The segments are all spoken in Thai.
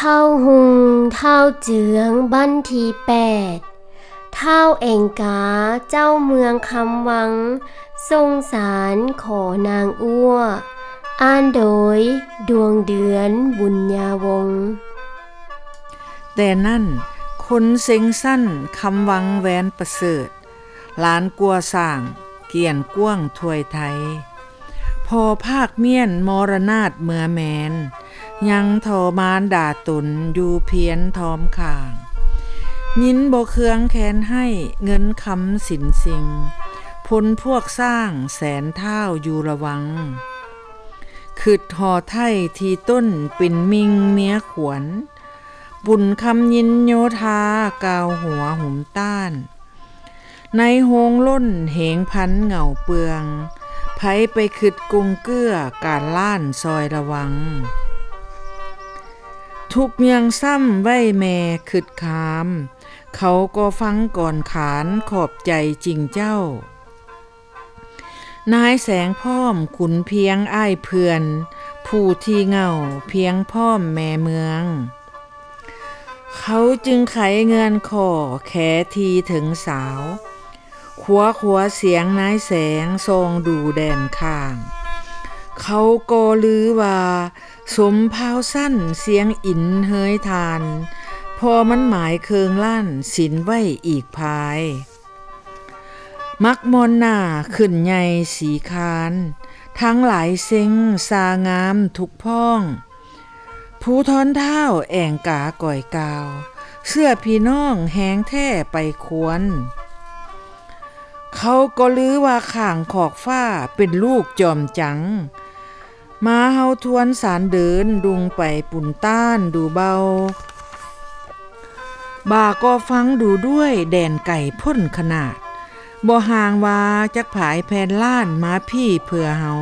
ท้าหุงเท้าเจืองบ้านที่8เท้าเองกาเจ้าเมืองคำวังทรงสารขอนางอ้วอ่านโดยดวงเดือนบุญญาวงศ์แต่นั่นคนเซ็งสั้นคำวังแวนประเสริฐหลานกัวสร้างเกียนก้วงถวยไทยพอภาคเมียนมรณาถเมื่อแมนยังทอมานด่าตุนอยู่เพียนทอมข่างยินบ่เคืองแค้นให้เงินคำสินสิงพลพวกสร้างแสนเท่าอยู่ระวังขึ้นหอไทยทีต้นปิ่นมิงเมียขวนบุญคำยินโยธากาวหัวหุ่มต้านในโฮงล้นเหงพันเหงาเปืองไผไปขึ้นกุงเกื้อการล้านซอยระวังทุกเมียงซ้ำไว้แม่ขึ้นคามเขาก็ฟังก่อนขานขอบใจจริงเจ้านายแสงพ้อมขุนเพียงอ้ายเพื่อนผู้ที่เหงาเพียงพ้อมแม่เมืองเขาจึงไขเงินข่อแขทีถึงสาวขัวเสียงนายแสงทรงดูแดนข้างเขาก็ลือว่าสมพาวสั้นเสียงอินเฮยทานพอมันหมายเคืองล้านสินไว้อีกภายมักมอนหน้าขึ้นใหญ่สีคานทั้งหลายเซ็งสางามทุกพ้องผู้ทอนเท้าแอ่งกาก่อยกาวเสื้อพี่น้องแหงแท้ไปควรเขาก็ลือว่าข้างขอกฟ้าเป็นลูกจอมจังมาเฮาทวนสารเดินดุงไปปุ่นต้านดูเบาบ่าก็ฟังดูด้วยแดนไก่พ่นขนาดบ่ห่างว่าจักผายแผ่นล้านมาพี่เพื่อเฮา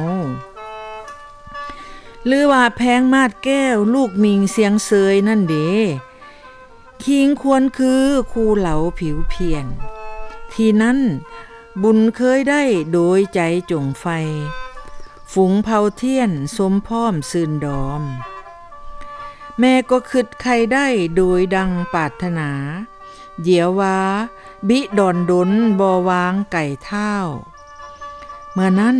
หรือว่าแพงมาดแก้วลูกมิงเสียงเสยนั่นเด้คิงควรคือคู่เหลาผิวเพียนที่นั้นบุญเคยได้โดยใจจงไฟฝูงเผาเทียนสมพ้อมซื่นดอมแม่ก็คิดใครได้โดยดังปรารถนาเดี๋ยวว่าบิดอนดนบ่วางไก่เท่าเมื่อนั้น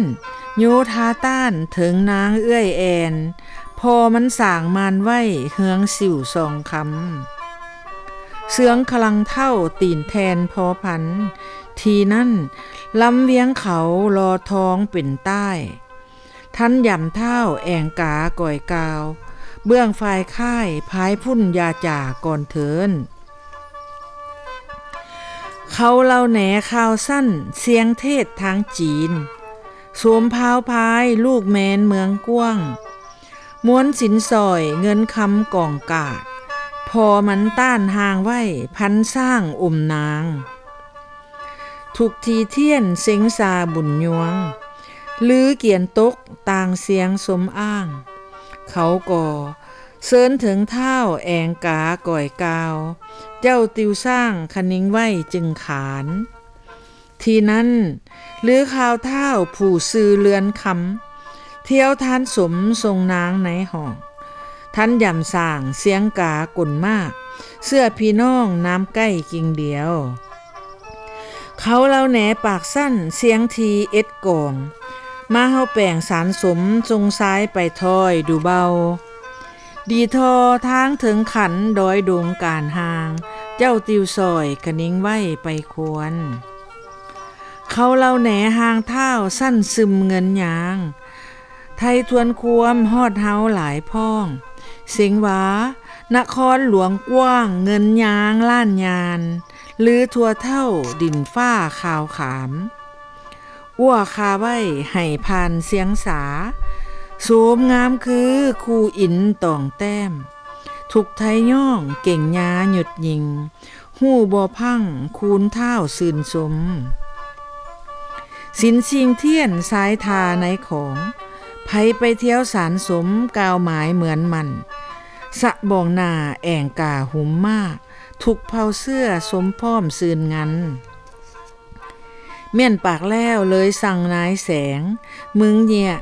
โยธาต้านถึงนางเอื้อยแอนพอมันสางมานไว้เฮืองสิวสองคำเสืองคลังเท่าตีนแทนพอพันทีนั้นลำเวียงเขารอท้องเป็นใต้ทันย่ำเท่าแอ่งกาก่อยกาวเบื้องฝ่ายค่ายพายพุ่นยาจ่าก่อนเถินเขาเล่าแหนข่าวสั้นเสียงเทศทางจีนสวมพาวพายลูกแมนเมืองกว้างม้วนสินสอยเงินคำกองกาดพอมันต้านห่างไว้พันสร้างนางทุกทีเทียนเซ็งซาบุญยวงลือเกียนตกต่างเสียงสมอ้างเขาก่อเซินถึงเท่าแองกาก่อยกาวเจ้าติวสร้างคณิงไว้จึงขานทีนั้นลือข่าวเท่าผู้ซื้อเลือนคำเที่ยวทานสมทรงนางในห้องท่านย่ำสร้างเสียงกากลมากเสื้อพี่น้องน้ำใกล้กิ่งเดียวเขาเล่าแหนปากสั้นเสียงทีเอ็ดกองมาเฮาแป่งสารสมทรงซ้ายไปทอยดูเบาดีทอทางถึงขันดอยดงการหางเจ้าติวซอยกะนิ่งไว้ไปควรเขาเล่าแหนหางเท้าสั้นซึมเงินยางไทยทวนควมฮอดเฮาหลายพ้องเสียงหวานครหลวงกว้างเงินยางล้านยานลือทั่วเท่าดินฟ้าขาวขามอ้วคาไว้ให้ผ่านเสียงสาโสมงามคือคู่อินตองแต้มทุกไทยย่องเก่งยาหยุดยิงหู้บ่พังคูนเท่าซื่นสมสินชิงเทียนสายทาในของไผไปเที่ยวสารสมกาวหมายเหมือนมันสะบองหน้าแอ่งกาหุ่มมากทุกเผาเสื้อสมพ้อมซื่นงันเม่นปากแล้วเลยสั่งนายแสงมึงเนี่ย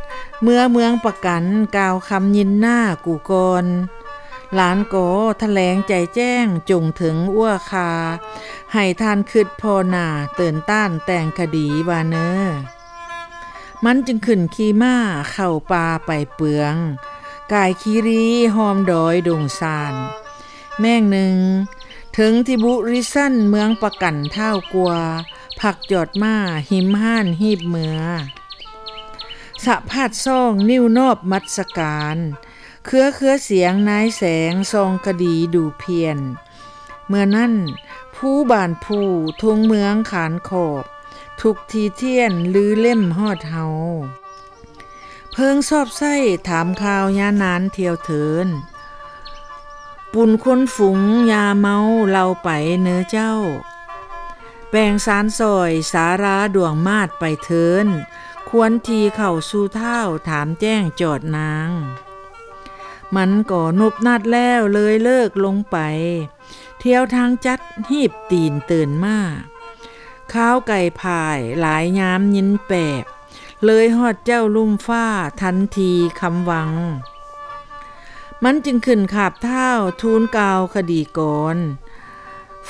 เมื่อเมืองประกันกาวคำยินหน้ากูกร หลานก็แถลงใจแจ้งจงถึงอ้วคาให้ทานคิดพอหน้าเตือนต้านแต่งคดีว่าเนอมันจึงขึ้นขี่ม้าเข้าป่าไปเปลืองกายคีรีหอมดอยดงซานแม่งหนึ่งถึงที่บุริสั้นเมืองประกันเท่ากลัวผักจอดมาหิมห้านหีบเมือสะพาดซ่องนิ้วนอบมัสการเครือเสียงนายแสงซองคดีดูเพียนเมื่อนั้นผู้บ้านผู้ทงเมืองขานขอบทุกทีเทียนลือเล่มฮอดเฮาเพิงสอบไส้ถามข่าวยานานเที่ยวเถินปุ่นคนฝูงยาเมาเล่าไปเนื้อเจ้าแปลงสารซอยสาราดวงมาดไปเถินควรทีเข้าสู่เท้าถามแจ้งจอดนางมันก็นบนัดแล้วเลยเลิกลงไปเที่ยวทางจัดหีบตีนเตือนมาข้าวไก่พายหลายยามยินแปบเลยฮอดเจ้าลุ่มฟ้าทันทีคำวังมันจึงขึ้นขาบเท้าทูลกาวคดีก่อน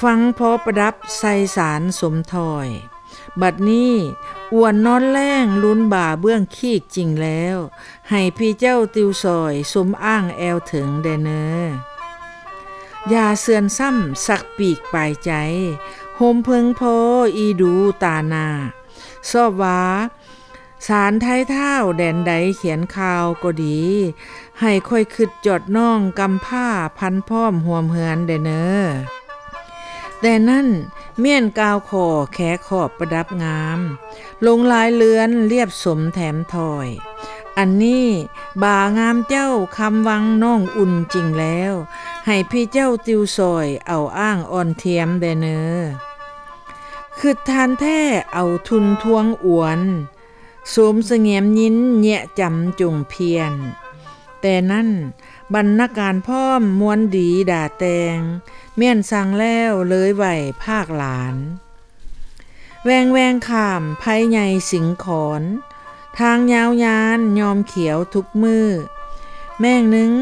ฟังพอประดับใส่สารสมถอยบัดนี้อ้วนนอนแล้งลุ้นบ่าเบื้องขี้จริงแล้วให้พี่เจ้าติวซอยสมอ้างแอวถึงเดเนอย่าเสื่อนซ้ำสักปีกปลายใจโฮมเพิงพออีดูตานาซอบว่าสารไทยเท่าแดนใดเขียนข่าวก็ดีให้ค่อยคิดจอดน้องกำผ้าพันพร้อมห่วมเหือนเดเนแต่นั่นเมี่ยนกาวคอแขขอบประดับงามลงลายเลือนเรียบสมแถมถอยอันนี้บ่างามเจ้าคำวังน้องอุ่นจริงแล้วให้พี่เจ้าติวซอยเอาอ้างอ่อนเทียมเดเนคือทานแท้เอาทุนทวงอวนสมเสงียมยินแยะจำจงเพียนแต่นั่นบรรณาการพ่อมมวนดีด่าแตงเมี่ยนสั่งแล้วเลยไหวภาคหลานแวงข้ามไผใหญ่สิงขอนทางยาวยานยอมเขียวทุกมือแม่งหนึ่ง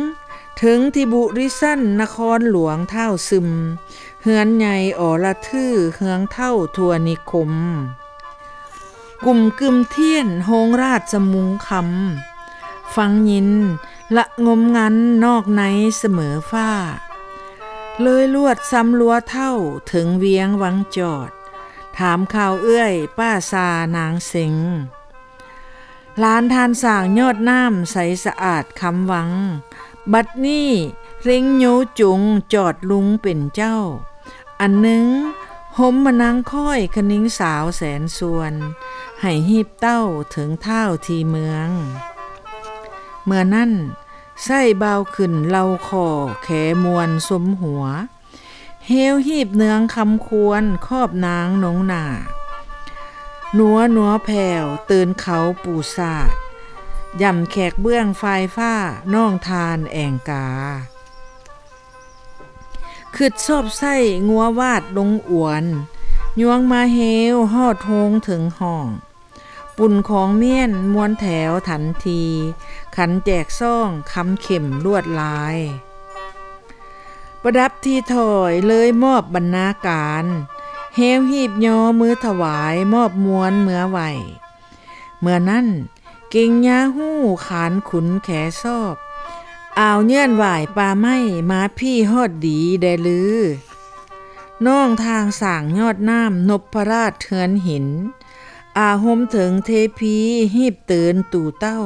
ถึงที่บุริสั้นนครหลวงเท่าซึมเฮือนใหญ่อ่อละทื่อเฮืองเท่าทั่วนิคมกลุ่มกึมเทียนโฮงราชสมุงคำฟังยินละงมงันนอกในเสมอฟ้าเลยลวดซ้ำลัวเท่าถึงเวียงวังจอดถามข่าวเอื้อยป้าซานางเสงลานทานสร้างยอดน้ำใสสะอาดคำวังบัดนี้ริ้งโยจุงจอดลุงเป็นเจ้าอันหนึ่งห่มมานั่งค่อยคนิ้งสาวแสนส่วนให้หีบเต้าถึงเท่าทีเมืองเมื่อนั้นไส้เบาขึ้นเล่าคอแขมวนสมหัวเฮวหีบเนืองคำควรครอบนางหนงหนาหนัวแผ่วตื่นเขาปูซาดย่ำแขกเบื้องไฟฟ้าน้องทานแองกาขึ้นซอบไส้งัววาดลงอวนยวงมาเฮวฮอดโฮงถึงห้องปุ่นของเมี่ยนมวนแถวทันทีขันแจกซ่องคำเข็มลวดลายประดับที่ถอยเลยมอบบรรณาการเฮวหีบยอมือถวายมอบมวนเมื่อไหวเมื่อนั้นกิ่งยาหู้ขานขุนแขซอบอ่าวเยื่อนไหวปลาไม้มาพี่ฮอดดีได้ลือน้องทางส่างยอดน้ำนพราชเทือนหินอาหมถึงเทพีหีบเตือนตู่เต้า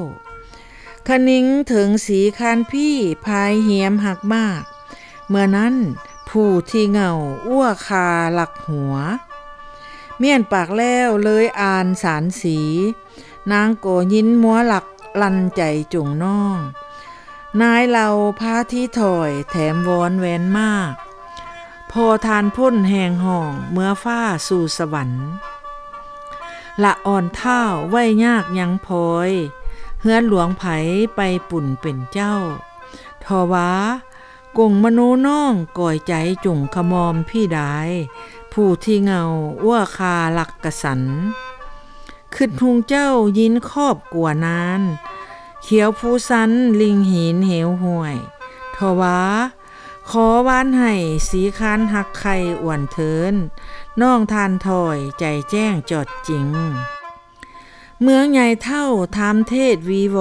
คนิ้งถึงสีคานพี่พายเหียมหักมากเมื่อนั้นผู้ที่เหงาอ้วคาหลักหัวเมี่ยนปากแล้วเลยอ่านสารสีนางโกยินมัวหลักลันใจจุงน้องนายเราพาที่ถอยแถมวอนแวนมากพอทานพ่นแหงห่องเมื่อฟ้าสู่สวรรค์ละอ่อนเท่าไว้ยากยังพลอยเฮือนหลวงไผไปปุ่นเป็นเจ้าทว่ากงมโนน้องก่อยใจจุ่งขมอมพี่ดายผู้ที่เงาอ้วคาหลักกระสันขึ้นทุงเจ้ายินครอบกลัวนานเขียวผู้สันลิงหินเหวห่วยทว่า ขอวานให้สีคานหักไข่อ้วนเทินน้องทานถอยใจแจ้งจอดจริงเมืองใหญ่เท่าทามเทศวีโว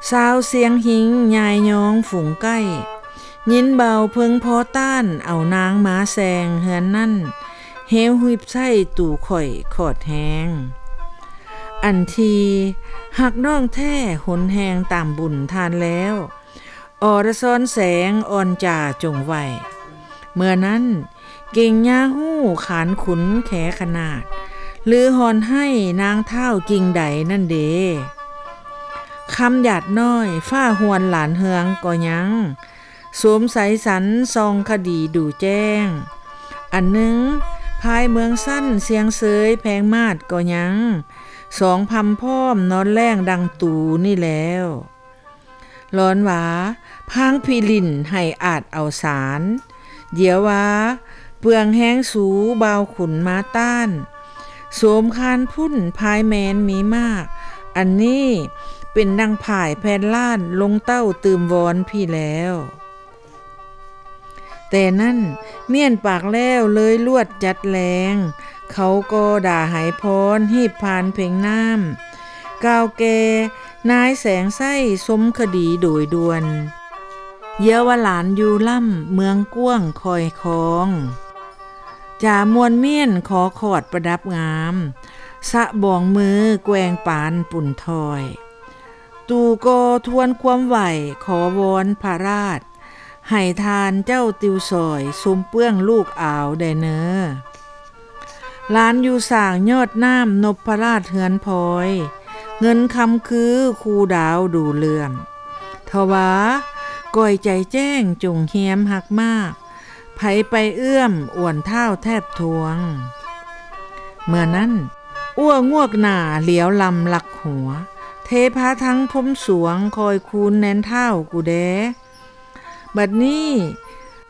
สาวเสียงหิงยายยองฝูงใกล้ยินเบาเพิงพอต้านเอานางม้าแซงเฮือนนั่นเฮวหุบไส้ตู่ข่อยขอดแหงอันทีหักน้องแท้หนแหงตามบุญทานแล้วอรซ้อนแสงอ่อนจ่าจงไหวเมื่อนั้นเก่งยาหู้ขานขุนแขขนาดหรือหอนให้นางเท่ากิ่งใดนั่นเดคำหยาดน้อยฝ้าหวนหลานเฮืองก็ยังสวมใสสันซองคดีดูแจ้งอันหนึ่งภายเมืองสั้นเสียงเสยแพงมาดก็ยังสองพำพ่อมนอนแรงดังตูนี่แล้วร้อนหวาพางพี่ลินให้อาจเอาสารเดี๋ยวว่าเปลืองแห้งสูเบาขุนมาต้านโสมคานพุ่นพายแมนมีมากอันนี้เป็นดังผ่ายแพนล้านลงเต้าตืมวอนพี่แล้วแต่นั่นเมียนปากแล้วเลยลวดจัดแรงเขาก็ด่าหายพรหีบพานเพ่งน้ำก้าวแกนายแสงไส้สมคดีโดยด่วนเยาวหลานอยู่ล่ำเมืองก้วงคอยคองจ่ามวนเมียนขอขอดประดับงามสะบองมือแกวงปานปุ่นถอยตูก็ทวนความไหวขอวอนพระราชให้ทานเจ้าติวซอยสมเปื้องลูกอ่าวได้เนอล้านอยู่สร้างยอดน้ำนพราชเฮือนพลอยเงินคำคือคูดาวดูเลื่อมทว่าก่อยใจแจ้งจงเฮียมหักมากไผไปเอื้อมอ้วนเท้าแทบทวงเมื่อนั้นอ้วงวกหน้าเหลียวลำหลักหัวเทพาทั้งพมสวงคอยคูนแนนเท้ากูแดบัดนี้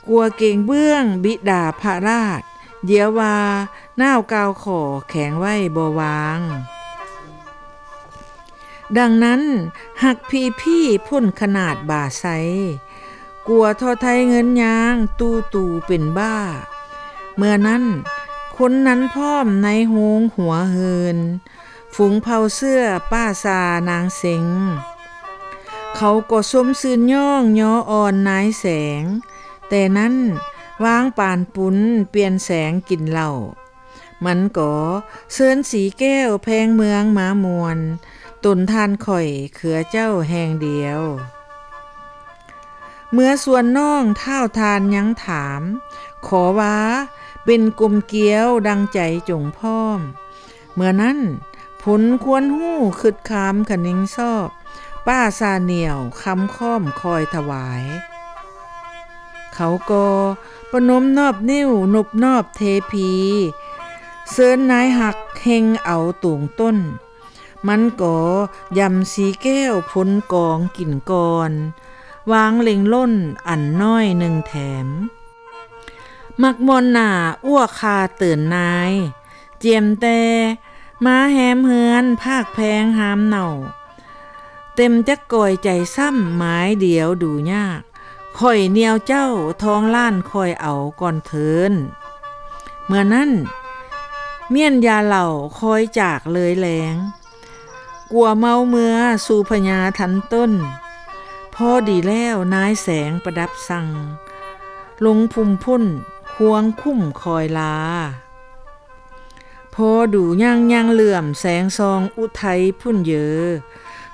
กลัวเก่งเบื้องบิดาพระราชเดี๋ยวว่าน้าวกาวขอแข็งไว้บ่วางดังนั้นหักพี่พุ่นขนาดบ่าไซกลัวทอไทยเงินยางตูเป็นบ้าเมื่อนั้นคนนั้นพร้อมในโฮงหัวเฮินฝูงเผาเสื้อป้าซานางเสงเขาก็สมซื่นย่องย่ออ่อนนายแสงแต่นั้นวางปานปุ้นเปลี่ยนแสงกินเหล้ามันก็เซินสีแก้วแพงเมืองมามวนตนทานข่อยเขือเจ้าแหงเดียวเมื่อส่วนน้องเท่าทานยังถามขอว่าเป็นกลมเกี้ยวดังใจจงพร้อมเมื่อนั้นผลควรหู้คึดคามขนิงซอบป้าซาเหนียวคำค้อมคอยถวายเขาก็ประนมนอบนิ้วนบนอบเทพีเซินนายหักเฮงเอาตูงต้นมันก็ยำสีแก้วพ้นกองกินกรวางเล็งล้นอันน้อยหนึ่งแถมมักมอนหน้าอ้วคาเตือนนายเจียมแต่ม้าแหมเฮือนภาคแพงหามเน่าเต็มจักก่อยใจซ้ำหมายเดียวดูยากข่อยเหนียวเจ้าท้องล้านคอยเอาก่อนเทินเมื่อนั้นเมียนยาเหล่าคอยจากเลยแหลงกลัวเมาเมื่อสู่พญาทันต้นพอดีแล้วนายแสงประดับสั่งลงพุ่มพุ่นควงคุ้มคอยลาพอดูย่างเหลื่อมแสงซองอุทัยพุ่นเยอ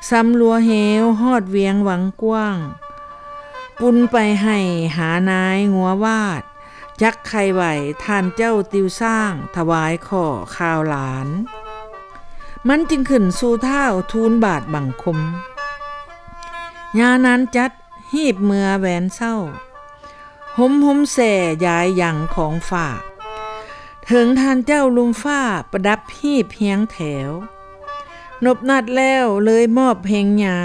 ซ้ำลัวเหวฮอดเวียงหวังกว้างปุนไปให้หานายงัววาดจักไข่ไหวท่านเจ้าติวสร้างถวายข้อข่าวหลานมันจึงขึ้นสู่เท้าทูลบาทบังคมยานั้นจัดหีบเมื่อแหวนเศร้าหมแส่ยายหยังของฝากถึงท่านเจ้าลุมฟ้าประดับหีบเฮียงแถวนบนัดแล้วเลยมอบเพลงยา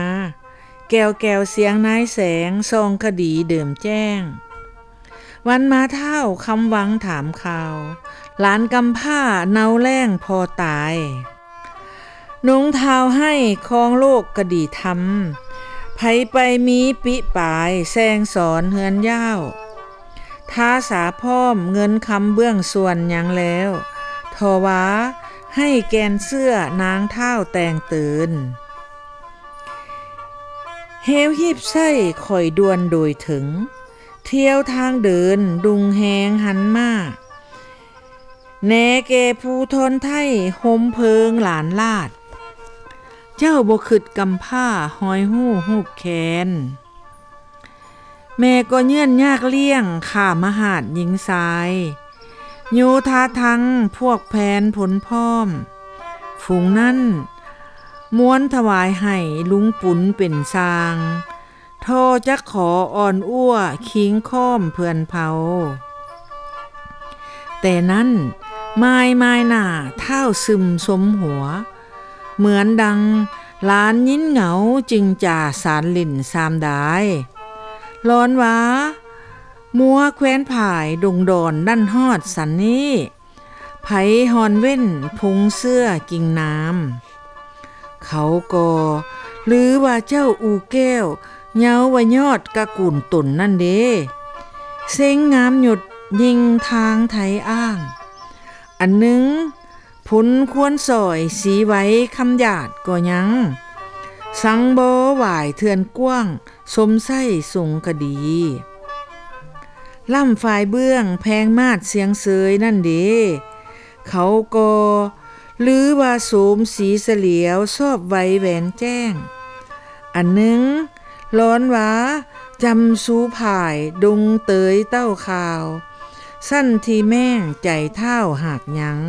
แก้วเสียงนายแสงซองคดีเดิมแจ้งวันมาเท่าคำหวังถามข่าวหลานกำผ้าเนาแรงพอตายนงเท้าให้คองโลกกดีทำ ไผไปมีปิปายแซงสอนเฮือนยาวท้าสาพร้อมเงินคำเบื้องส่วนหยังแล้วทว่าให้แกนเสื้อนางเท้าแต่งตื่นเฮวหีบไส้ข่อยดวนโดยถึงเที่ยวทางเดินดุงแหงหันมาแหนเกผู้ทนไทยหมเพิงหลานลาดเจ้าบ่คิดกำผ้าหอยหู้หูบแขนแม่ก็เยื่อนยากเลี้ยงข้ามหาดหญิงสายโยธาทั้งพวกแผนผลพร้อมฝูงนั้นม้วนถวายให้ลุงปุ้นเป็นสร้างโทจักขออ่อนอ้วคิงค้อมเพื่อนเผาแต่นั้นไม้หน้าเท้าซึมสมหัวเหมือนดังหลานยินเหงาจึงจ่าสารลิ่นสามดายร้อนว้ามัวแคว้นผายดงดอนดั้นฮอดสันนี้ไผฮอนเว้นพุงเสื้อกิ่งน้ำเขาก็หรือว่าเจ้าอูแก้วเยาว่ายอดกะกุ่นตุ่นนั่นเด้เซ็งงามหยุดยิงทางไทยอ้างอันหนึ่งผุนควรสอยสีไว้คำหยาดก็ยังสังบ่หวายเถื่อนกว้างสมไส้สุงคดีล่ำฝ่ายเบื้องแพงมาดเสียงเสยนั่นเด้เขาก็หรือว่าโสมสีเสลียวชอบไว้แหวนแจ้งอันหนึ่งร้อนว้าจำสูผายดุงเตยเต้าข่าวสั้นทีแม่งใจเท่าหากยัง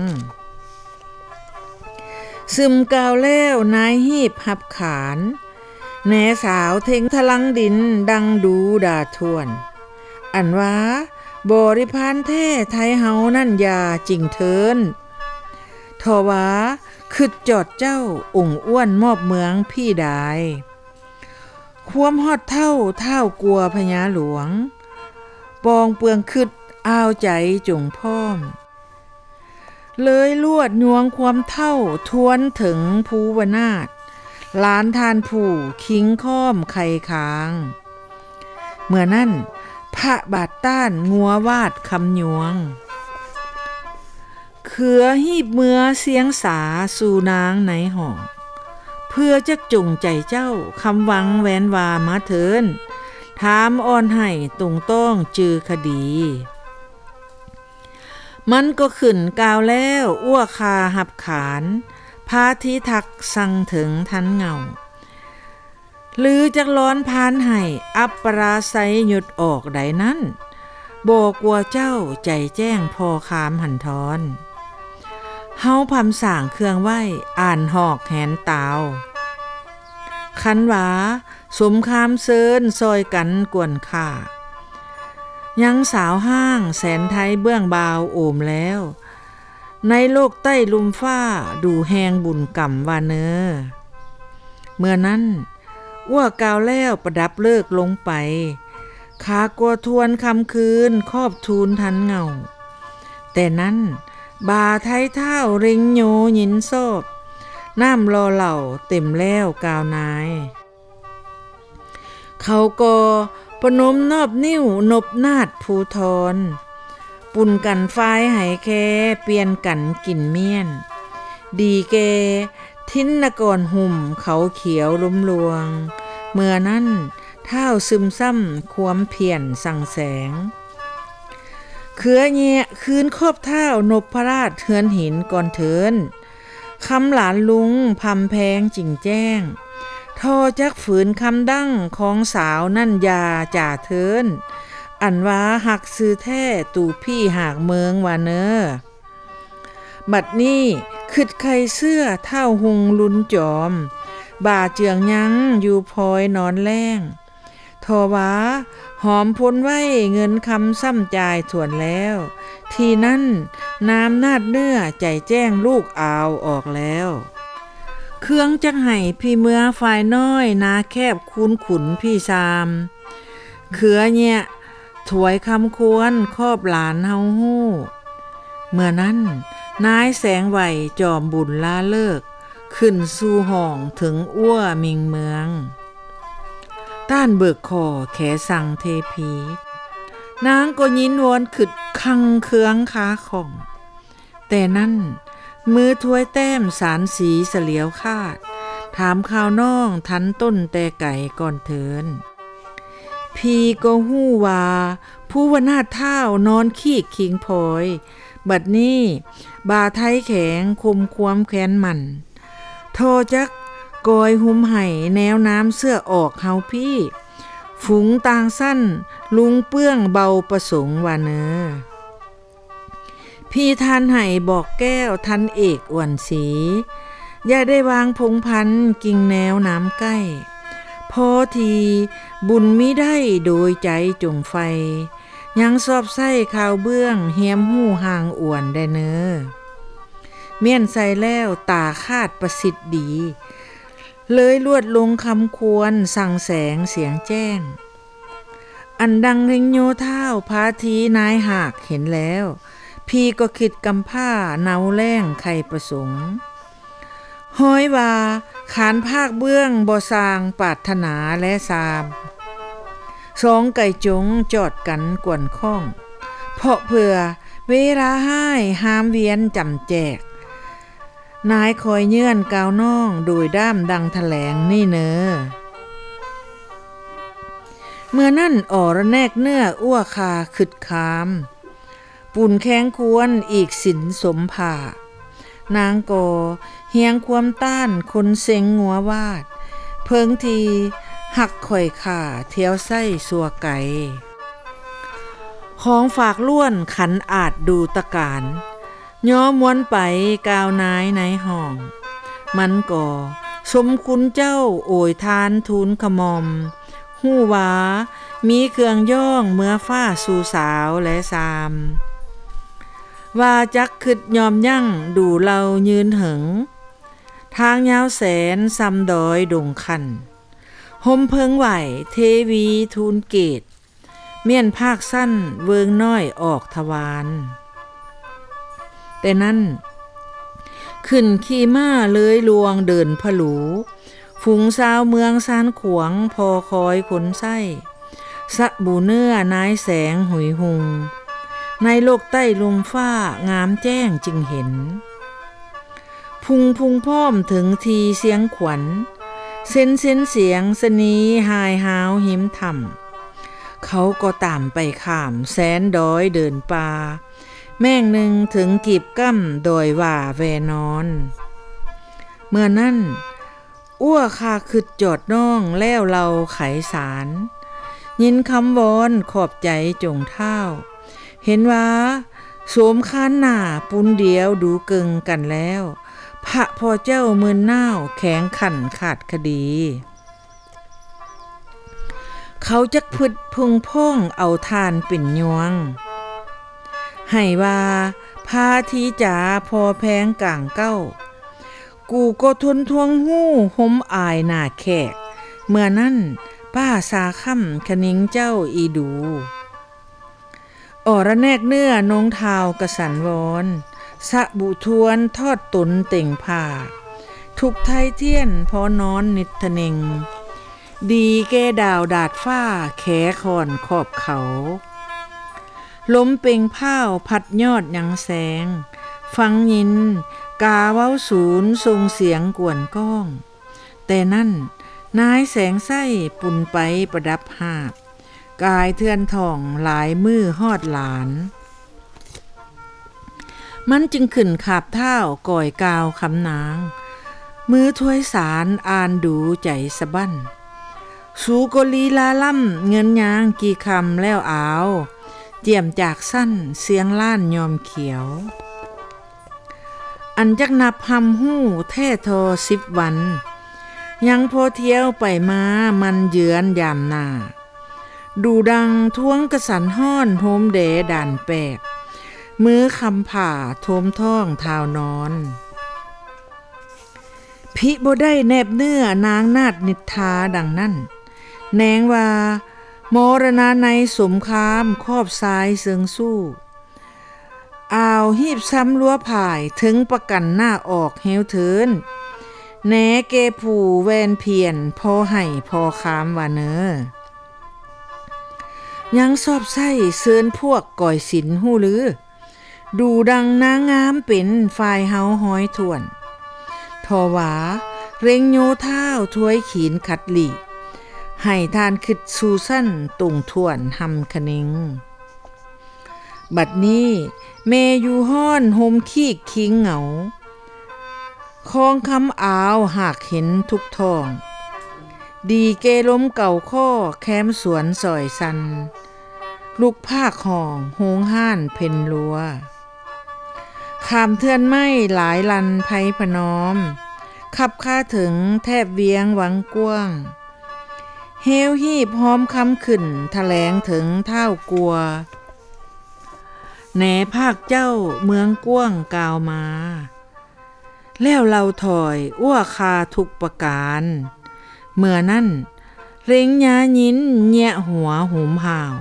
ซึมกาวแล้วนายหีบหับขานแหนสาวเทงทะลังดินดังดูด่าทวนอันว่าบริพานแท้ไทยเฮานั่นยาจริงเทินทว่าคึดจอดเจ้าองค์อ้วนมอบเมืองพี่ดายความฮอดเท่ากลัวพญาหลวงปองเปลืองคึดอ้าวใจจงพร้อมเลยลวดยวงความเท่าทวนถึงภูวนาถล้านทานผู้คิงค้อมไข่คางเมื่อนั้นพระบาทต้านงัววาดคำยวงเขือหีบเมือเสียงสาสู่นางในห้องเพื่อจะจุงใจเจ้าคำหวังแหวนวามาเถินถามอ่อนให้ตรงต้องจือคดีมันก็ขึ้นกาวแล้วอ้วคาหับขานพาทิทักสั่งถึงทันเงาหรือจักร้อนพานให้อัปปราไสหยุดออกใดนั้นบอกว่าเจ้าใจแจ้งพอคามหันทอนเฮาพำสั่งเครื่องไหว้อ่านหอกแหนตาวคันหวาสมคามเซินซอยกันกวนข่ายังสาวห้างแสนไทยเบื้องบาวโอมแล้วในโลกใต้ลุมฟ้าดูแหงบุญกรรมวาเนอเมื่อนั้นอ้วกาวแล้วประดับเลิกลงไปขากลัวทวนคำคืนครอบทูลทันเงาแต่นั้นบาไทยเท่าริงโยหยินโซบน้ำรอเหล่าเต็มแล้วกาวนายเขาก็ปนมนอบนิ้วนบนาดภูทรปุ่นกันไฟไหแค่เปลี่ยนกันกินเมียนดีแกทินนกรหุ่มเขาเขียวล้มลวงเมื่อนั้นเท้าซึมซ้ำความเพียรสั่งแสงเขือเงียคืนครอบเท้านพพระราชเทือนหินก่อนเถินคำหลานลุงพำแพงจิงแจ้งทอจักฝืนคำดั้งของสาวนั่นยาจ่าเทินอันว่าหักซื้อแท้ตู่พี่หากเมืองวาเนอบัดนี้คึดไข่เสื้อเท่าหุงลุนจอมบ่าเจืองยังอยู่พลอยนอนแรงทว่าหอมพ้นไว้เงินคำซ้ำจ่ายถ่วนแล้วทีนั้นน้ำนาดเนื้อใจแจ้งลูกอาวออกแล้วเครื่องจักไห้พี่เมือฝ่ายน้อยนาแคบคูนขุนพี่ซามเขือเนี่ยถวยคำควรครอบหลานเฮาฮู้เมื่อนั้นนายแสงไหวจอมบุญลาเลิกขึ้นสู่ห้องถึงอ้วมิงเมือง ต้านเบิกคอแขสั่งเทพีนางก็ยินวอนขึ้นคังเคืองขาของ แต่นั่นมือถ้วยแต้มสารสีเสลียวคาดถามข่าวน้องทันต้นแต่ไก่ก่อนเถินพี่ก็หู้ว่าผู้วนาถเท่านอนขี้ขิงพลอยบัดนี้บาไทยแข็งคมความแค้นมันโทจักกอยหุ้มไห่แนวน้ำเสื้อออกเฮาพี่ฝูงต่างสั้นลุงเปื้องเบาประสงค์ว่าเนอพี่ทันไห่บอกแก้วทันเอกอ่วนสีอย่าได้วางพงพันกิ่งแนวน้ำใกล้พอทีบุญมิได้โดยใจจงไฟยังสอบไส้ข่าวเบื้องเฮียมหู้ห่างอ่วนได้เนอเมียนใส่แล้วตาคาดประสิทธิ์ดีเลยลวดลงคำควรสั่งแสงเสียงแจ้งอันดังเร่งโยเท่าพาทีนายหากเห็นแล้วพี่ก็คิดกำผ้าเนาแรงไข่ประสงค์ห้อยว่าขานภาคเบื้องบ่สร้างปรารถนาและสามสองไก่จงจอดกันกวนข้องเพราะเผื่อเวลาให้ห้ามเวียนจำแจกนายคอยเยื่อนกาวน้องโดยด้ามดังแถลงนี่เนอเมื่อนั่นอ่อระแนกเนื้ออ้วคาขึดคามปุ่นแข้งควรอีกสินสมผ่านางก่อเฮียงความต้านคนเซ็งงัววาดเพิงทีหักข่อยขาเที่ยวไส้สัวไก่ของฝากล้วนขันอาจดูตะการย้อมวนไปกาวนายในห้องมันก่อสมคุณเจ้าโอยทานทูลขมอมหู้ว่ามีเครื่องย่องเมื่อฟ้าสู่สาวและสามว่าจักขึ้นยอมยั่งดูเรายืนเหิงทางยาวแสนซำดอยดงคันห่มเพิงไหวเทวีทูลเกตเมียนภาคสั้นเวิงน้อยออกทวารแต่นั้นขึ้นขี่ม้าเลยลวงเดินผลูฝูงสาวเมืองซานขวงพอคอยขนไส้สะบูเนื้อนายแสงหุยหุงในโลกใต้ลมฟ้างามแจ้งจึงเห็นพุงพ้อมถึงทีเสียงขวัญเส้นเสียงสนีหายหาวหิมธรรมเขาก็ตามไปข้ามแสนดอยเดินป่าแม่งหนึ่งถึงกีบกั้มโดยว่าแวนอนเมื่อนั้นอ้วคาขึ้นจอดน้องแล้วเราไขสารยินคำวอนขอบใจจงเท่าเห็นว่าโสมค้านหน้าปุนเดียวดูเกิงกันแล้วพระพ่อเจ้ามืนน่าวแข็งขันขาดคดีเขาจักพึดพึงพ่องเอาทานเป็นยวงให้ว่าพาทีจ๋าพอแพงกลางเก้ากูก็ทนทวงหู้หมอายหน้าแขกเมื่อนั้นป้าสาค่ำคณิงเจ้าอีดูอ่อระแนกเนื้อนงเท้ากระสันวอนสะบุทวนทอดตนเต่งผ่าทุกไทยเทียนพอนอนนิทเนงดีแก่ดาวดาดฟ้าแขคอนขอบเขาล้มเป่งผ้าวพัดยอดยังแสงฟังยินกาเว้าศูนย์ทรงเสียงกวนก้องแต่นั่นนายแสงไส้ปุ่นไปประดับหาบกายเทือนทองหลายมือฮอดหลานมันจึงขึ้นขาบเท้าก่อยกาวคำนางมือถ้วยสารอ่านดูใจสะบั้นสูกลีลาล่ำเงินยางกี่คำแล้วอาวเจียมจากสั้นเสียงล้านยอมเขียวอันจักนับหำหู้แท้ทอ10 วันยังพอเที่ยวไปมามันเยือนยามหน้าดูดังท้วงกระสันห้อนโฮมเดด่านแปกมือคำผ่าโทมท้องเท้านอนพิบ่ได้แนบเนื้อนางนาฏนิทาดังนั้นแนงว่ามรณะในสมคามครอบซ้ายเสืองสู้อ้าวหีบซ้ำลัวผ่ายถึงประกันหน้าออกเฮวเทิน แหนเกผู้แวนเพียนพอให้พอคามว่าเนอยังสอบไส้เซินพวกก่อยศิลหู้หรือดูดังนางงามเป็นฝ่ายเฮาห้อยถ่วนทอหวาเร่งโยเท้าถ้วยขีนขัดหลีให้ทานคิดสู่สั้นตุ่งถ่วนหำคะเนิงบัดนี้แม่อยู่ห้อนโฮมขี้คิงเหงาคองคำอาวหากเห็นทุกทองดีเกล้มเก่าข้อแคมสวนสอยสันลูกภาคห้องโหงห้านเพ่นลัวขามเทือนไม้หลายลันไพพนอมขับค่าถึงแทบเวียงหวังกว้างเฮวฮีบหอมคำขึ้นแถลงถึงเท่ากลัวแหนภาคเจ้าเมืองกว้างกาวมาแล้วเราถอยอ้วคาทุกประการเมื่อนั้นเร่งยายินแยะหัวหุมห่าว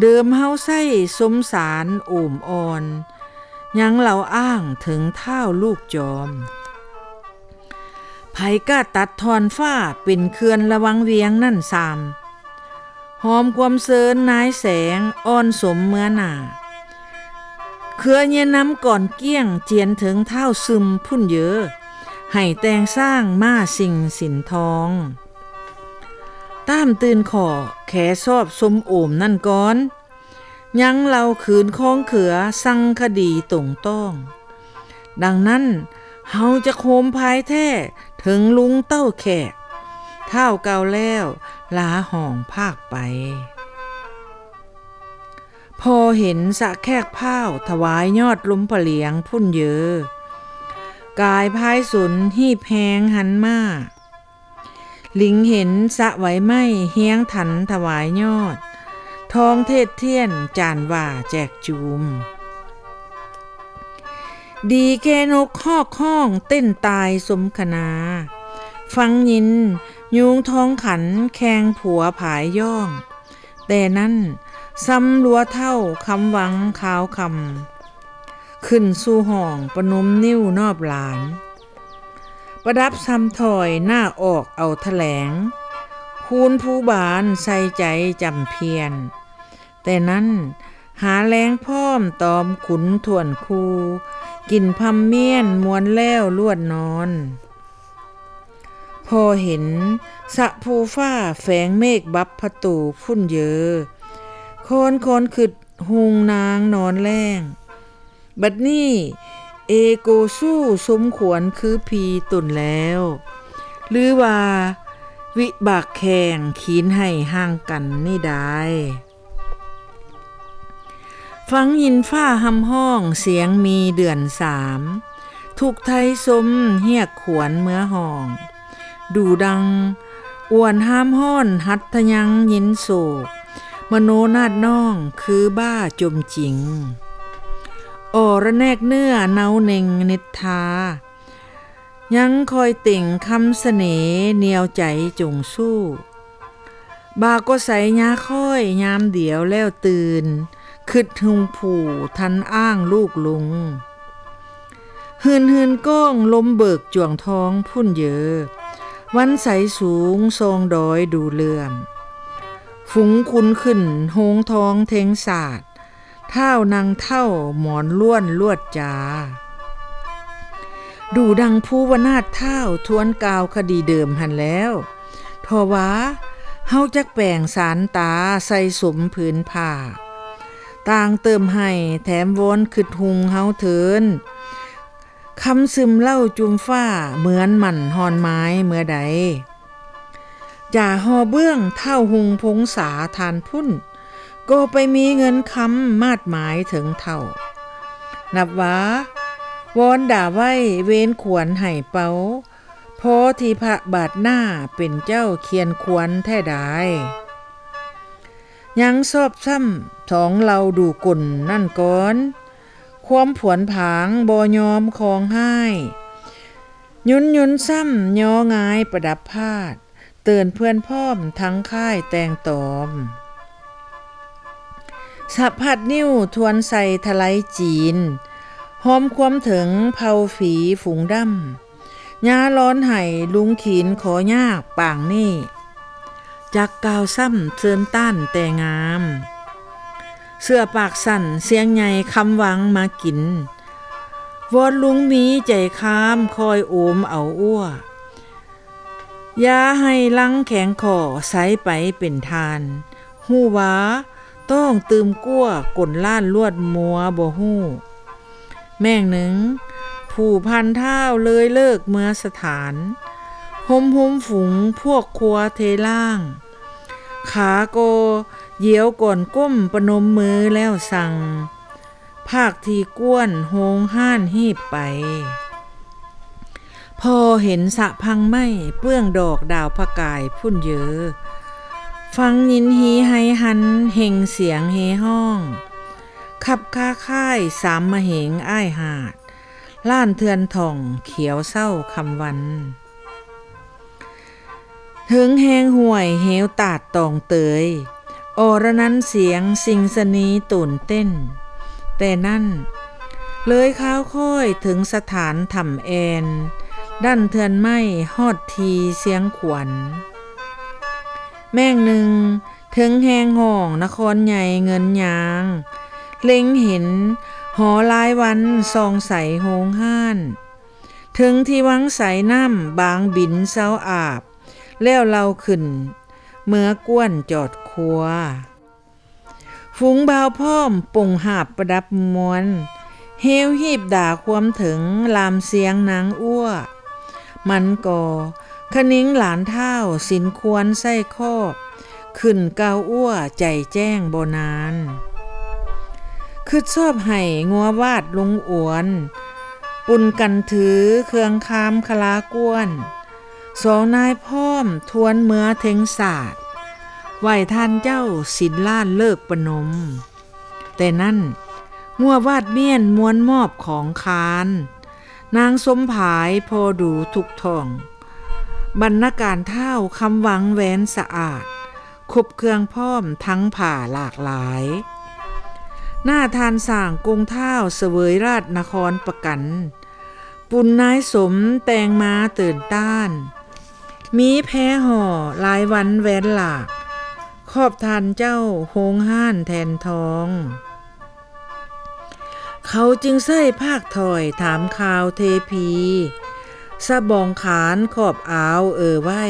เดิมเฮาไส้สมสารโอ่มอ่อนยังเราอ้างถึงเท่าลูกจอมไผก้าตัดทอนฟ้าเป็นเคือนระวังเวียงนั่นสามหอมความเซินนายแสงอ่อนสมเมื่อหน้าเครือเย็นน้ำก่อนเกี้ยงเจียนถึงเท่าซึมพุ่นเยอะให้แต่งสร้างมาสิ่งสินทองต้ามตื่นขอแขซอบสมโอมนั่นก้อนยังเราขืนคองเขือสั่งคดีตรงต้องดังนั้นเฮาจะโคมภายแท้ถึงลุงเต้าแขกเท่าเก่าแล้วลาห่องภาคไปพอเห็นสะแขกพ้าวถวายยอดล้มผเลียงพุ่นเยอกายพายสุนหีบแหงหันมาลิงเห็นสะไหวไหมเฮียงถันถวายยอดทองเทศเทียนจานว่าแจกจูมดีแกนกฮอกห้องเต้นตายสมคณาฟังยินยุงท้องขันแข่งผัวผายย่องแต่นั้นซ้ำลัวเท่าคำหวังขาวคำขึ้นสู่ห้องประนมนิ้วนอบหลานประดับซ้ำถอยหน้าออกเอาแถลงคูณผู้บานใส่ใจจำเพียรแต่นั้นหาแรงพร้อมตอมขุนถ่วนคูกินพำเมียนมวนแล้วลวดนอนพอเห็นสะภูฟ้าแฝงเมฆบับประตูพุ่นเยอโคนขึ้นหุงนางนอนแรงบัดนี้เอโกสู้สมขวนคือพีตุนแล้วหรือว่าวิบากแข่งขีนให้ห่างกันนี่ได้ฟังยินฟ้าหำห้องเสียงมีเดือนสามทุกไทยสมเฮียกขวนเมื่อห้องดูดังอ้วนห้ามห้อนหัตถยังยินโศกมโนนาดน้องคือบ้าจมจริงอระแนกเนื้อเนาเน่งนิทายังคอยติ่งคำเสน่ห์เหนียวใจจงสู้บาก็ใส่ยาค่อยยามเดียวแล้วตื่นคึดหุงผู่ทันอ้างลูกลุงหืนก้องลมเบิกจ่วงท้องพุ่นเยอวันใสสูงทรงดอยดูเลื่อมฝูงคุณขึ้นโหงท้องเทงศาสตร์เท่านางเท่าหมอนล้วนลวดจาดูดังผู้วนาถเท่าทวนกาวคดีเดิมหันแล้วทว่าเฮาจักแปลงสารตาใส่สมผืนผ้าต่างเติมให้แถมวนขึ้นหุงเฮาเถินคำซึมเล่าจุมฟ้าเหมือนหมั่นหอนไม้เมื่อใดจ่าหอเบื้องเท่าหุงพงษาทานพุ่นก็ไปมีเงินคำมาดหมายถึงเท่านับว่าวอนด่าไว้เว้นขวนให้เป้าพอที่พระบาทหน้าเป็นเจ้าเคียนขวนแท้ได้ยังสอบซ้ำท้องเราดูกุ่นนั่นก่อนความผวนผางบ่ยอมคองให้ยุนซ้ำย่องายประดับพาดเตือนเพื่อนพ้อมทั้งค่ายแต่งตอมสับพัดนิ้วทวนใส่ทลายจีนหอมความถึงเผาฝีฝูงดำ ยาร้อนไห้ลุงขีนขอยากป่างนี่จักกาวซ้ำเชิญต้านแต่งามเสื้อปากสั่นเสียงใหญ่คำหวังมากินวอนลุงมีใจค้ามคอยโอมเอาอ้วยาให้ลังแข็งคอใสไปเป็นทานหู้ว่าต้องตืมกั้วกลล้านลวดมัวบ่หู้แม่งหนึ่งผู้พันเท้าเลยเลิกเมื่อสถานหุมฝูงพวกครัวเทล่างขาโกเหยียวก่อนก้มประนมมือแล้วสั่งภาคที่ก้วนโฮงห้านหีบไปพอเห็นสะพังไม้เปื้องดอกดาวพะกายพุ่นเยอะฟังยินฮีไฮหันเฮงเสียงเฮห้องขับค้าค่ายสามมะเหงอ้ายหาดล้านเทือนท่องเขียวเศร้าคำวันถึงแหงห่วยเหวตาดตองเตยอรนั้นเสียงสิงสนีตุ่นเต้นแต่นั่นเลยข้าวค่อยถึงสถานถ่ำแอนด้านเทือนไม้ฮอดทีเสียงขวัญแม่งหนึ่งถึงแหงห้องนครใหญ่เงินยางเล็งเห็นหอลายวันซองใสโฮงห้านถึงที่วังใสน้ำบางบินเศร้าอาบแล้วเราขึ้นเมื่อก้วนจอดครัวฝูงบ่าวพ่อมป่งหาบประดับมวนเฮวหีบด่าความถึงลามเสียงนางอ้วมันก่อคนิ้งหลานเท่าสินควรไส้คอบขึ้นเกาอ้วใจแจ้งโบนานคือชอบให้งัววาดลงอวนปุ่นกันถือเครื่องคามคลากวนสองนายพ่อมทวนเมื่อเทงศาสตร์ไหวท่านเจ้าสินล้านเลิกประนมแต่นั่นงัววาดเมียนมวนมอบของคานนางสมผายพอดูทุกท่องบรรณาการเท่าคำหวังแหวนสะอาดคบเครื่องพ่อมทั้งผ่าหลากหลายหน้าทานส่างกงเท่าเสวยราชนครประกันปุณนายสมแตงมาตื่นต้านมีแพ้ห่อลายวันแหวนหลากขอบทานเจ้าโฮงห้านแทนทองเขาจึงใส่ภาคถอยถามข่าวเทพีสะบองขานขอบอาวไว้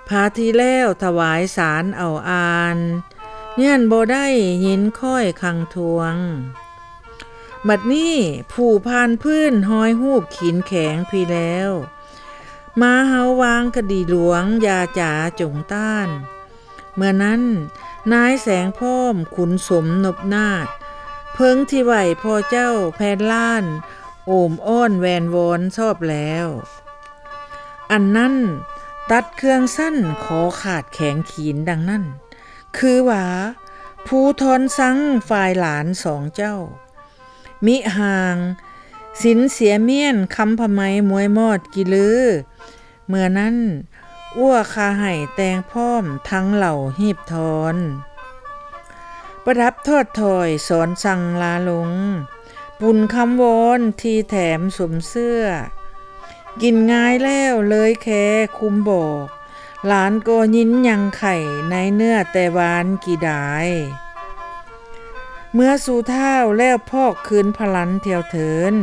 พาทีแล้วถวายสารเอาอานเงื่อนบ่ได้ยินค่อยคังทวงบัดนี้ผู้พานพื้นห้อยหูบขีนแข็งพี่แล้วมาเฮาวางคดีหลวงยาจ๋าจงต้านเมื่อนั้นนายแสงพ่อมขุนสมนบนาฏเพิงที่ไหวพ่อเจ้าแพนล้านโอมอ้อนแวนวอนชอบแล้วอันนั้นตัดเครื่องสั้นขอขาดแข็งขีนดังนั้นคือว่าผู้ทอนสังฝ่ายหลานสองเจ้ามิห่างสินเสียเมียนคำพมัยมวยมอดกิลือเมื่อนั้นอ้วคาไห่แตงพร้อมทั้งเหล่าหีบทอนประดับทอดถอยสอนสั่งลาลงปุ่นคำวอนทีแถมสมเสื้อกินง่ายแล้วเลยแค่คุมบอกหลานก็ยินยังไข่ในเนื้อแต่วานกี่ดายเมื่อสู่เท้าแล้วพอกคืนพลันเที่ยวเถิน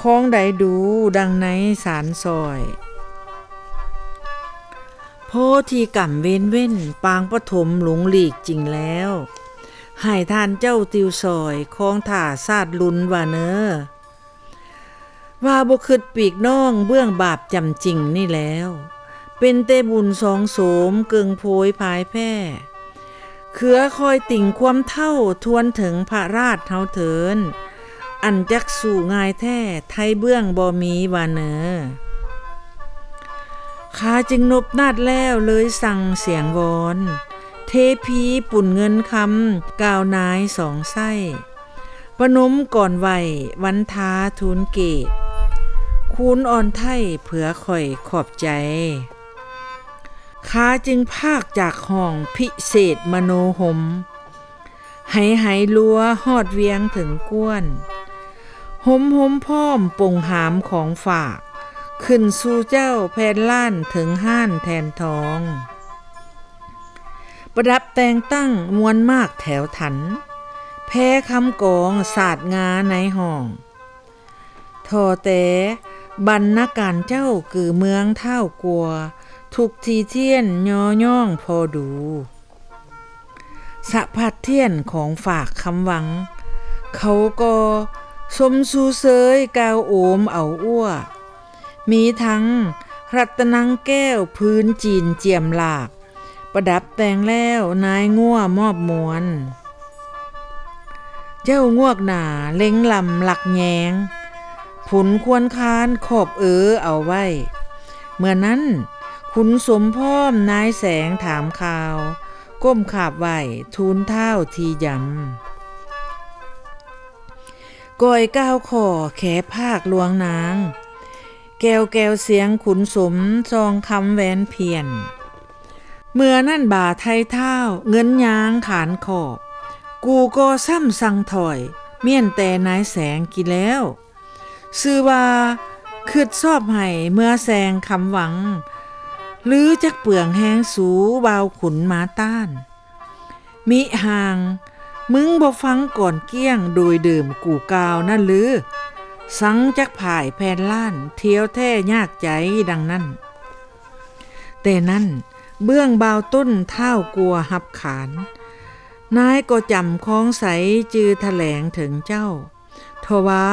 คล้องใดดูดังในสารซอยโพธีก่ำเว้นปางปฐมหลงหลีกจริงแล้วให้ทานเจ้าติวซอยคล้องถ่าซาดลุนว่าเนอว่าบ่คิดปีกน้องเบื้องบาปจำจริงนี่แล้วเป็นเตบุญสองโสมเกิงโพยพายแพ่เขือคอยติ่งความเท่าทวนถึงพระราชเฮาเถินอันจักสู่ง่ายแท้ไทยเบื้องบ่มีว่าเนอข้าจึงนบนาดแล้วเลยสั่งเสียงวอนเทพีปุ่นเงินคำกาวนายสองไส้ประนมก่อนไหววันท้าทูลเกตคูณอ่อนไทยเผื่อข่อยขอบใจข้าจึงภาคจากห้องพิเศษมโนหมไหลัวฮอดเวียงถึงก้วนหมพร้อมปงหามของฝาก ขึ้นสู่เจ้าแผ่นล้านถึงห้านแทนทอง ประดับแต่งตั้งมวลมากแถวถันแพ้คำกองศาสตร์งาในห้องทอแต่บรรณาการเจ้ากือเมืองเท่ากลัวทุกทีเทียนย่องพอดูสะพัดเทียนของฝากคำหวังเขาก็สมสู่เสยกาวโอมเอาอ้วมีทั้งรัตนังแก้วพื้นจีนเจียมหลากประดับแต่งแล้วนายง่วมอบมวลเจ้างวกหนาเล็งลำหลักแยงผุนควรคานขอบเอาไว้เมื่อนั้นขุนสมพร้อมนายแสงถามข่าวก้มขาบไหวทูลเท้าทียำก้อยก้าวขอแขภาคลวงนางแก้วเสียงขุนสมซองคำแหวนเพียนเมื่อนั่นบ่าไทยเท้าเงินยางขานขอบกูก็ซ้ำสั่งถอยเมียนแต่นายแสงกินแล้วซื่อว่าคืดซอบให้เมื่อแสงคำหวังหรือจักเปลืองแหงสูบาวขุนมาต้านมิห่างมึงบ่ฟังก่อนเกี้ยงโดยเดิมกูกาวนั่นหรือสังจักผ่ายแผ่นล้านเที่ยวแท้ยากใจดังนั้นแต่นั้นเบื้องบาวต้นเท่ากลัวหับขานนายก็จำคล้องใสจือแถลงถึงเจ้าทว่า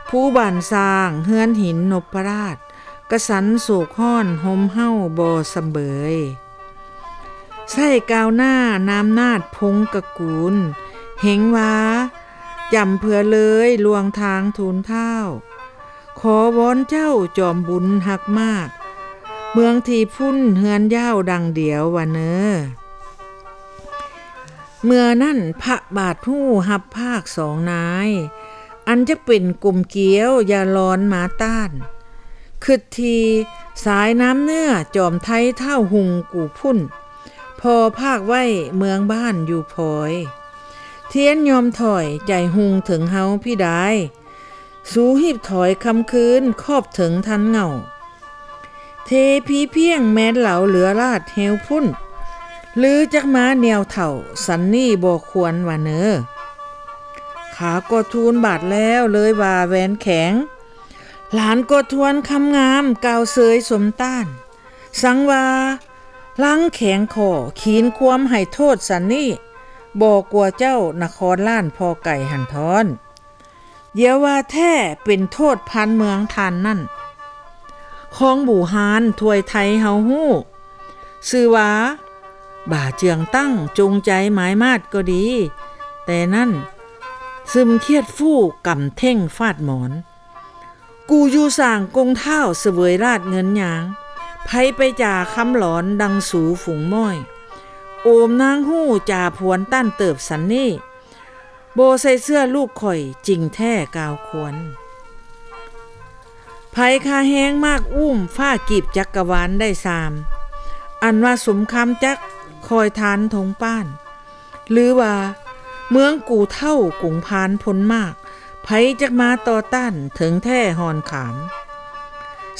ผู้บ้านสร้างเฮือนหินนพราชกระสันโศกห้อนหมเฮ้าบ่สำเบยใส่กาวหน้าน้ำนาดพงกะกูลเหงว้าจำเพื่อเลยลวงทางทูลเท้าขอวอนเจ้าจอมบุญหักมากเมืองที่พุ่นเฮือนย่าวดังเดียวว่าเนอเมื่อนั่นพระบาทหู้หับภาคสองนายอันจะเป็นกลุ่มเกี้ยวอย่าร้อนมาต้านคือทีสายน้ำเนื้อจอมไทยเท่าหุงกูพุ่นพอภาคไว้เมืองบ้านอยู่พลอยเทียนยอมถอยใจหุงถึงเฮาพี่ได้สู้หีบถอยคำคืนครอบถึงทันเงาเทพีเพียงแม้นเหลาเหลือราดเฮวพุ่นหรือจักม้าแนวเถ่าสันนี่บ่ควรว่าเนอขาก็ทูลบาดแล้วเลยว่าแหวนแข็งหลานก็ทวนคำงามกาวเสยสมต้านสังว่าลังแข็งคอขีนความให้โทษสันนี่บ่กลัวเจ้านครล้านพอไก่หันทอนเดี๋ยวว่าแท้เป็นโทษพันเมืองทานนั่นของบูฮานถวยไทยเฮาฮู้ซื่อว่าบ่าเจืองตั้งจงใจหมายมาดก็ดีแต่นั่นซึมเครียดฟู่กำเท่งฟาดหมอนกูอยู่สร้างกงเท่าเสวยราดเงินยางไผไปจ่าคำหลอนดังสูฝูงม้อยโอมนางหู้จ่าพวนต้านเติบสันนี่โบใส่เสื้อลูกข่อยจริงแท้กาวควรไผคาแห้งมากอุ้มฝ้ากีบจักกะวาลได้สามอันว่าสมคำจักคอยทานทงป้านหรือว่าเมืองกูเท่ากุงพานพ้นมากไผจักมาต่อต้านถึงแท้หอนขาม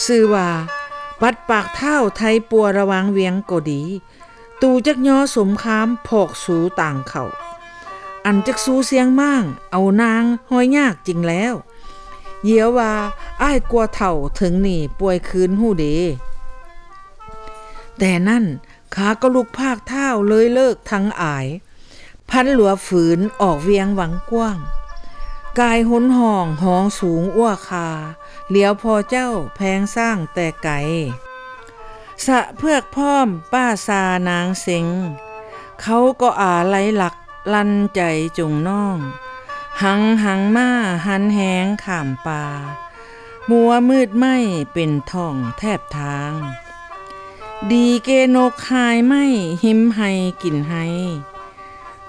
ซื่อว่าปัดปากเท่าไทยปัวระวังเวียงก็ดีตูจักย่อสมคามพอกสูต่างเขาอันจักสูเสียงมั่งเอานางห้อยยากจริงแล้วเยียวว่าอ้ายกลัวเท่าถึงนี่ป่วยคืนหู้เดแต่นั่นขาก็ลุกภาคเท่าเลยเลิกทั้งอายพันหลัวฝืนออกเวียงหวังกว้างกายหุนห่องห้องสูงอ้วคาเหลียวพอเจ้าแพงสร้างแต่ไก่สะเพือกพร้อมป้าซานางเซ็งเขาก็ไหลหลักลั่นใจจุงน้องหังมาหันแหงข่ามป่ามัวมืดไม่เป็นท่องแทบทางดีเกนกหายไม่หิมให้กินให้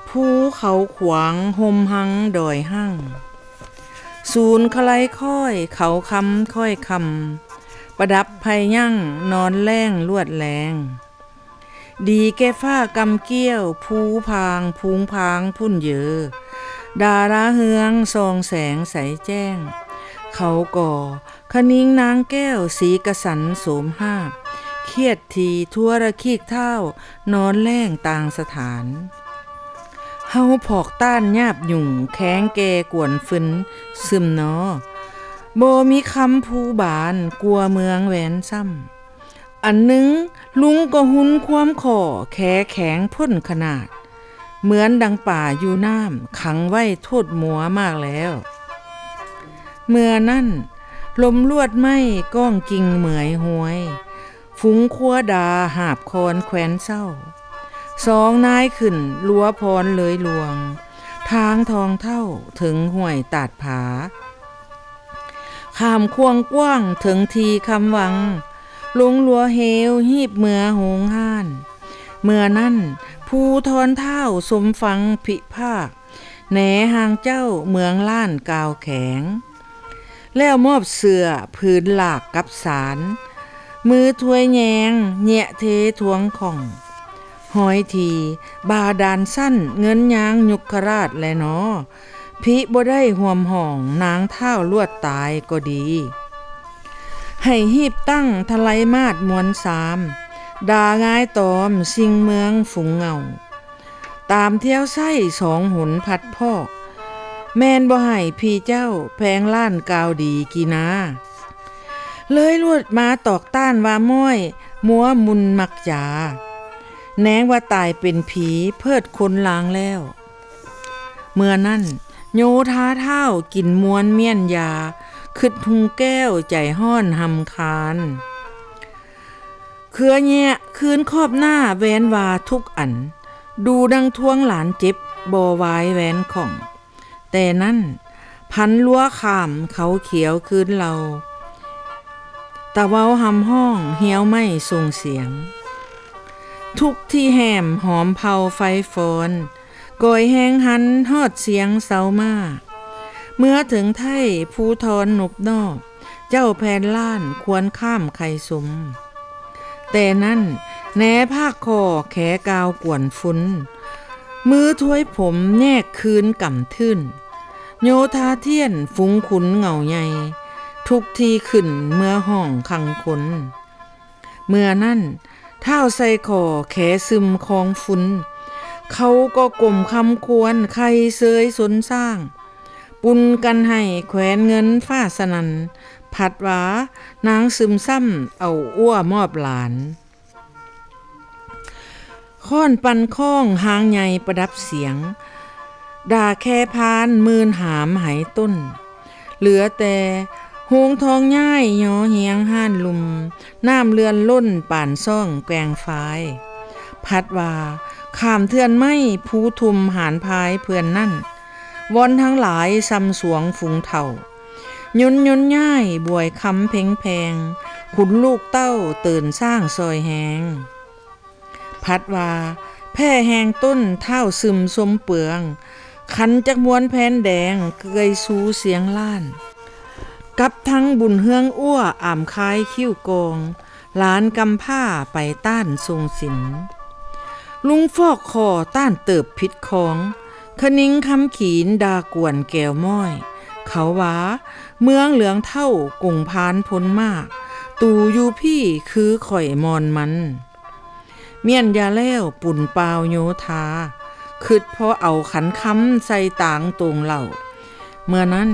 ภูเขาขวางหมหังดอยหั่งศูนย์คลายค่อยเขาคำค่อยคำประดับภัยยั่งนอนแรงลวดแรงดีแก่ฟ้ากำเกี้ยวภูพางพุงพางพุ่นเยอดาราเฮืองซองแสงใสแจ้ง เขาก่อคะนิ้งนางแก้วสีกสันโสมห้าเครียดทีทั่วระคีกเท้านอนแล่งต่างสถานเฮาผอกต้านยาบหยุ่งแข้งแกกวนฟึนซึมนอบ่มีคำภูบานกลัวเมืองแหวนซ้ำอันนึงลุงก็หุนความขอแขแข็งพ่นขนาดเหมือนดังป่าอยู่น้ำขังไว้โทษหมัวมากแล้วเมื่อนั้นลมลวดไหม้ก้องกิ่งเหมยหวยฝูงขัวดาหาบคอนแขวนเศร้าสองนายขึ้นลัวพรเลยลวงทางทองเท่าถึงห้วยตาดผาข้ามควงกว้างถึงทีคำวังลงลัวเหวหีบเมื่อหงห้านเมื่อนั้นภูทรเท่าสมฟังพิภาคแหนห่างเจ้าเมืองล้านกาวแข็งแล้วมอบเสื้อผืนหลากกับสารมือถ้วยแยงแยะเททวงของหอยทีบาดาลสั้นเงินยางยุคราชแลนอพิบ่ได้ห่วมห่องนางเท่าลวดตายก็ดีให้หีบตั้งทลายมาดมวลสามด่าง่ายตอมสิงเมืองฝูงเงาตามเที่ยวไส้สองหุนพัดพ่อแม่นบ่ให้พี่เจ้าแพงล้านกาวดีกีนาเลยลวดมาตอกต้านว่าม้อยมัวมุนมักจาแนงว่าตายเป็นผีเพิดคนลางแล้วเมื่อนั้นโยธาเท่ากินมวนเมียนยาคึดพุงแก้วใจห้อนหำคานเครือแยะคืนครอบหน้าแวนวาทุกอันดูดังทวงหลานเจ็บบ่วายแวนของแต่นั้นพันลัวขามเขาเขียวคืนเราตะเว้าหำห้องเหี่ยวไม่ส่งเสียงทุกที่แหมหอมเผาไฟฟอนกอยแห้งหันฮอดเสียงเสามาเมื่อถึงไทยภูทรนบนอกเจ้าแผนล้านควรข้ามไข่สมแต่นั้นแหนภาคคอแขกาวกวนฟุ้นมือถ้วยผมแยกคืนก่ำทื่นโยธาเทียนฝูงขุนเหงาใหญ่ทุกทีขึ้นเมื่อห้องขังคนเมื่อนั้นเท้าใส่คอแขซึมคองฟุ้นเขาก็กลมคำควรใครเสยสนสร้างปุนกันให้แขวนเงินฟ้าสนันผัดหวานางซึมซ้ำเอาอ้วมอบหลานค้อนปันข้องหางใหญ่ประดับเสียงด่าแค่พานมื่นหามหายต้นเหลือแต่หงทองย่ายยอเหียงห้านลุมน้ำเลือนล้นป่านซ่องแกงฟ้ายพัดว่าข้ามเทือนไม่ภูทุมหานพายเพื่อนนั่นวอนทั้งหลายซำสวงฝูงเถ่ายุนย่ายบวยคำเพ่งแพงขุนลูกเต้าตื่นสร้างซอยแหงพัดว่าแพ่แหงต้นเท่าซึมสมเปลืองคันจากมวนแผ่นแดงเกยสูเสียงล้านกับทั้งบุญเฮืองอ้วอ่ำคายคิ้วกองหลานกำผ้าไปต้านทรงศิลลุงฟอกคอต้านเติบผิดของคะนิ้งคำขีนดากวนแก้วม้อยเขาว่าเมืองเหลืองเท่ากุ่งพานพ้นมากตูอยู่พี่คือข่อยมอนมันเมียนยาแล้วปุ่นเปล่าโยธาคืดพอเอาขันคำใส่ต่างตรงเหล่าเมื่อนั้น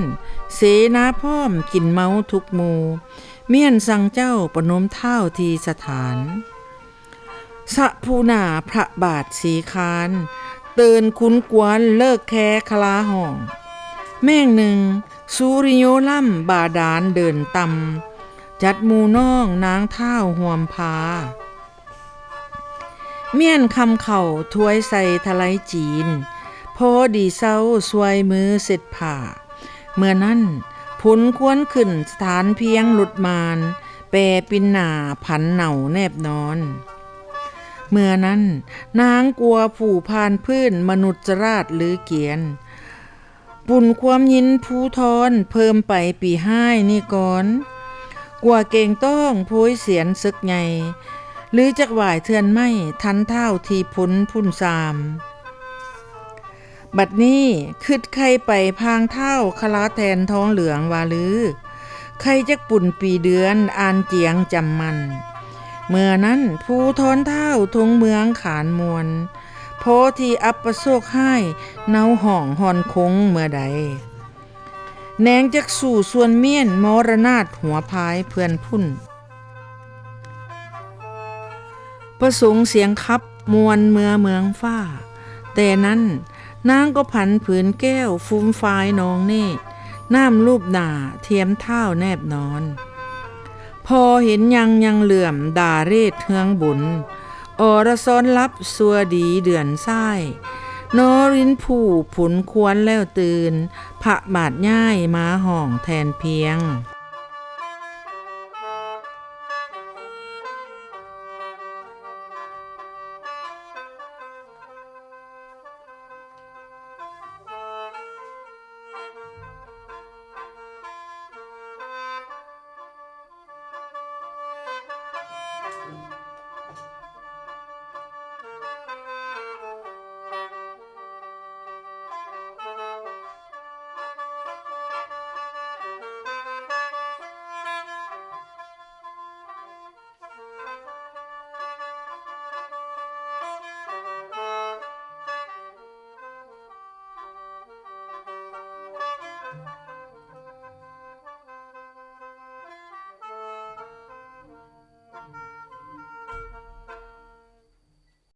เสนาพร้อมกินเมาทุกหมู่เมียนสั่งเจ้าประนมเท้าทีสถานสะภูนาพระบาทสีคานเตือนคุ้นกวนเลิกแค่คลาห้องแม่งหนึ่งสุริโยล่ำบาดาลเดินตำจัดหมู่น้องนางเท้าห่วมพาเมียนคำเข่าถ้วยใส่ทะไลจีนพอดีเศร้าสวยมือเสร็จผ่าเมื่อนั้นผลควรขึ้นสถานเพียงหลุดมานแปรปินหนาผันเหน่าแนบนอนเมื่อนั้นนางกลัวผู้พานพื้นมนุษย์ราชหรือเกียนปุ่นความยินภูทรเพิ่มไปปีห้ายนี่ก่อนกว่าเก่งต้องโพยเสียนซึกใหญ่หรือจักหว่ายเทือนไม่ทันเท่าทีพ้นพุ่นสามบัดนี้คืดใครไปพางเท่าคลาแทนท้องเหลืองวาลือ ใครจักปุ่นปีเดือนอ่านเจียงจำมัน เมื่อนั้นผู้ทอนเท้าทงเมืองขานมวลโพที่อัปประโศกให้เนาห่องหอนคงเมื่อใดแนงจักสู่ส่วนเมียนมรณาถหัวพายเพื่อนพุ่นประสงค์เสียงคับมวลเมืองฟ้าแต่นั้นนางก็ผันผืนแก้วฟุ้มฟายนองเนตรน้ำรูปหน้าเทียมเท้าแนบนอนพอเห็นยังเหลื่อมด่าเรศเฮืองบุญอรซ้อนรับสัวดีเดือนซ้ายนอรินผู้ผุนควรแล้วตื่นพระบาทย่ายมาห่องแทนเพียง